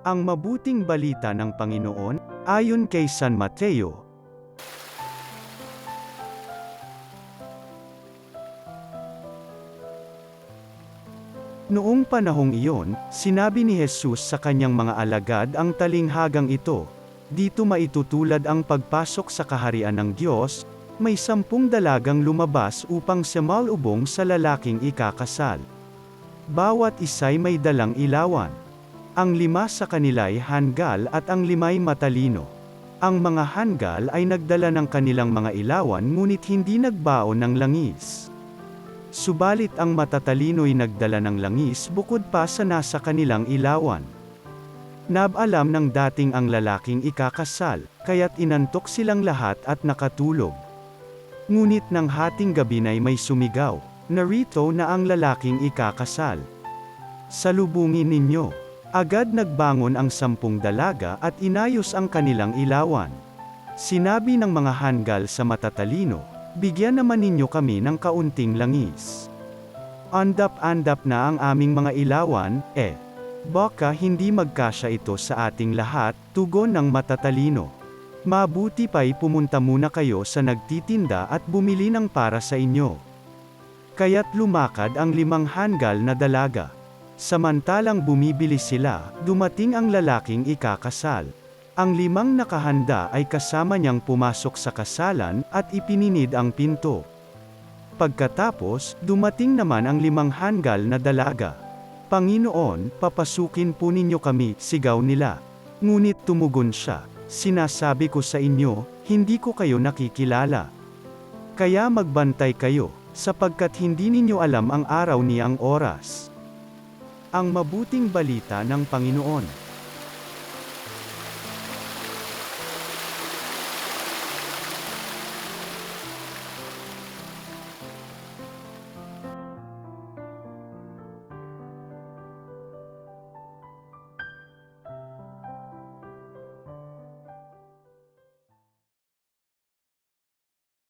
Ang mabuting balita ng Panginoon, ayon kay San Mateo. Noong panahong iyon, sinabi ni Jesus sa kanyang mga alagad ang talinghagang ito, "Dito maitutulad ang pagpasok sa kaharian ng Diyos, may 10 dalagang lumabas upang sumalubong sa lalaking ikakasal. Bawat isa'y may dalang ilawan. Ang 5 sa kanila'y hanggal at ang 5'y matalino. Ang mga hanggal ay nagdala ng kanilang mga ilawan ngunit hindi nagbaon ng langis. Subalit ang matatalino'y nagdala ng langis bukod pa sa nasa kanilang ilawan. Nabalam ng dating ang lalaking ikakasal, kaya't inantok silang lahat at nakatulog. Ngunit nang hating gabi na'y may sumigaw, 'Narito na ang lalaking ikakasal. Salubungin ninyo.' Agad nagbangon ang 10 dalaga at inayos ang kanilang ilawan. Sinabi ng mga hanggal sa matatalino, 'Bigyan naman ninyo kami ng kaunting langis. Andap-andap na ang aming mga ilawan, baka hindi magkasya ito sa ating lahat,' tugon ng matatalino. 'Mabuti pa'y pumunta muna kayo sa nagtitinda at bumili ng para sa inyo.' Kaya't lumakad ang 5 hanggal na dalaga. Samantalang bumibili sila, dumating ang lalaking ikakasal. Ang 5 nakahanda ay kasama niyang pumasok sa kasalan, at ipininid ang pinto. Pagkatapos, dumating naman ang 5 hanggal na dalaga. 'Panginoon, papasukin po ninyo kami,' sigaw nila. Ngunit tumugon siya, 'Sinasabi ko sa inyo, hindi ko kayo nakikilala. Kaya magbantay kayo, sapagkat hindi ninyo alam ang araw ni ang oras.'" Ang mabuting balita ng Panginoon.